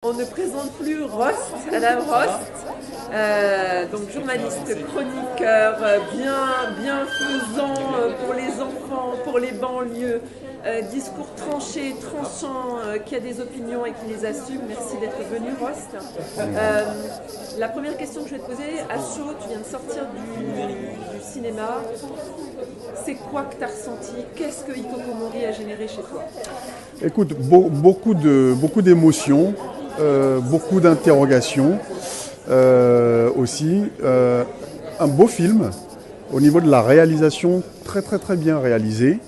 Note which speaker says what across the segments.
Speaker 1: On ne présente plus Rost, Adam Rost, donc journaliste, chroniqueur, bienfaisant pour les enfants, pour les banlieues, discours tranché, tranchant, qui a des opinions et qui les assume. Merci d'être venu, Rost. La première question que je vais te poser, à chaud, tu viens de sortir du cinéma. C'est quoi que tu as ressenti? Qu'est-ce que Hikikomori a généré chez toi?
Speaker 2: Écoute, beaucoup d'émotions, beaucoup d'interrogations aussi. Un beau film au niveau de la réalisation, très bien réalisé,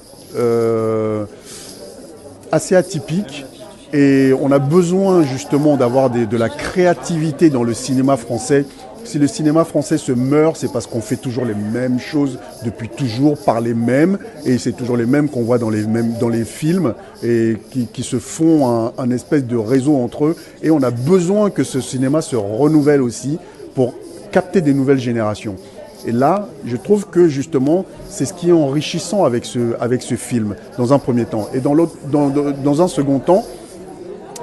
Speaker 2: assez atypique. Et on a besoin justement d'avoir de la créativité dans le cinéma français. Si le cinéma français se meurt, c'est parce qu'on fait toujours les mêmes choses depuis toujours par les mêmes. Et c'est toujours les mêmes qu'on voit dans les films et qui se font un espèce de réseau entre eux. Et on a besoin que ce cinéma se renouvelle aussi pour capter des nouvelles générations. Et là, je trouve que justement, c'est ce qui est enrichissant avec ce film, dans un premier temps. Et dans un second temps,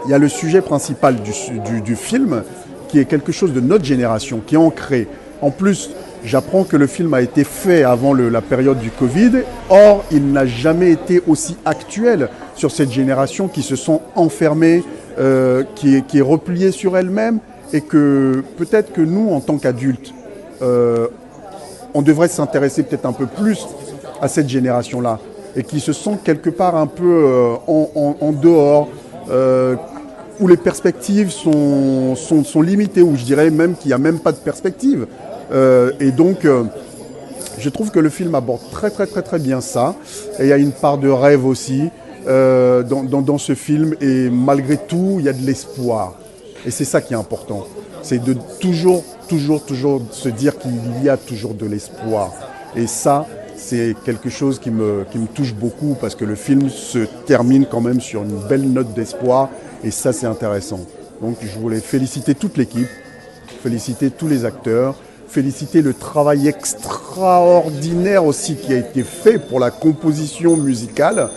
Speaker 2: il y a le sujet principal du film, qui est quelque chose de notre génération, qui est ancré. En plus, j'apprends que le film a été fait avant la période du Covid. Or, il n'a jamais été aussi actuel sur cette génération qui se sent enfermée, qui est repliée sur elle-même, et que peut-être que nous, en tant qu'adultes, on devrait s'intéresser peut-être un peu plus à cette génération-là, et qui se sent quelque part un peu en dehors, où les perspectives sont limitées, où je dirais même qu'il n'y a même pas de perspective. Et donc, je trouve que le film aborde très bien ça. Et il y a une part de rêve aussi dans ce film. Et malgré tout, il y a de l'espoir. Et c'est ça qui est important. C'est de toujours se dire qu'il y a toujours de l'espoir. Et ça, c'est quelque chose qui me touche beaucoup parce que le film se termine quand même sur une belle note d'espoir. Et ça, c'est intéressant. Donc, je voulais féliciter toute l'équipe, féliciter tous les acteurs, féliciter le travail extraordinaire aussi qui a été fait pour la composition musicale.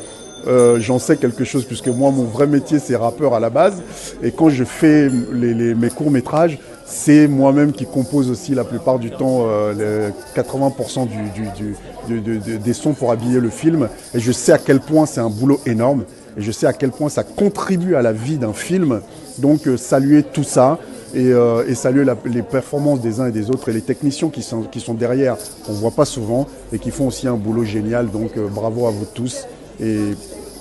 Speaker 2: J'en sais quelque chose puisque moi, mon vrai métier, c'est rappeur à la base. Et quand je fais mes courts-métrages, c'est moi-même qui compose aussi la plupart du temps, 80% des sons pour habiller le film. Et je sais à quel point c'est un boulot énorme. Et je sais à quel point ça contribue à la vie d'un film. Donc saluer tout ça et saluer les performances des uns et des autres et les techniciens qui sont derrière, qu'on ne voit pas souvent et qui font aussi un boulot génial. Donc bravo à vous tous et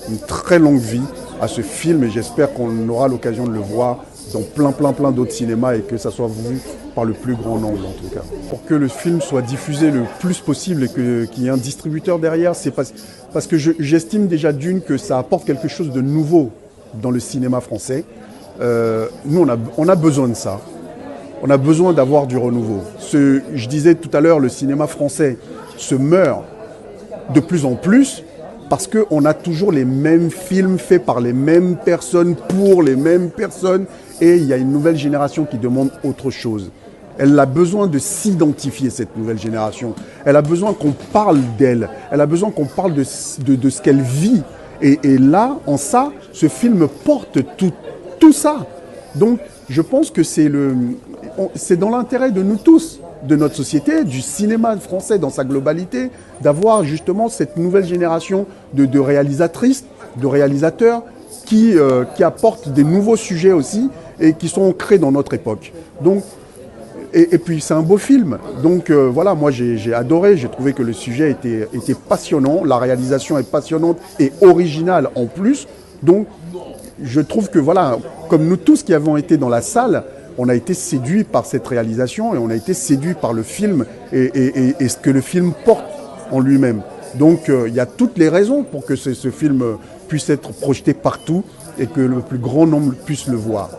Speaker 2: une très longue vie à ce film. Et j'espère qu'on aura l'occasion de le voir dans plein d'autres cinémas et que ça soit vu par le plus grand nombre en tout cas. Pour que le film soit diffusé le plus possible et qu'il y ait un distributeur derrière, c'est parce que j'estime déjà d'une que ça apporte quelque chose de nouveau dans le cinéma français. Nous, on a besoin de ça. On a besoin d'avoir du renouveau. Je disais tout à l'heure, le cinéma français se meurt de plus en plus parce qu'on a toujours les mêmes films faits par les mêmes personnes, pour les mêmes personnes. Et il y a une nouvelle génération qui demande autre chose. Elle a besoin de s'identifier, cette nouvelle génération. Elle a besoin qu'on parle d'elle. Elle a besoin qu'on parle de ce qu'elle vit. Et là, en ça, ce film porte tout ça. Donc, je pense que c'est dans l'intérêt de nous tous, de notre société, du cinéma français dans sa globalité, d'avoir justement cette nouvelle génération de réalisatrices, de réalisateurs qui apportent des nouveaux sujets aussi et qui sont ancrés dans notre époque. Donc, et puis c'est un beau film. Donc voilà, moi j'ai adoré, j'ai trouvé que le sujet était passionnant, la réalisation est passionnante et originale en plus. Donc je trouve que voilà, comme nous tous qui avons été dans la salle, on a été séduits par cette réalisation et on a été séduits par le film et ce que le film porte en lui-même. Donc il y a toutes les raisons pour que ce film puisse être projeté partout et que le plus grand nombre puisse le voir.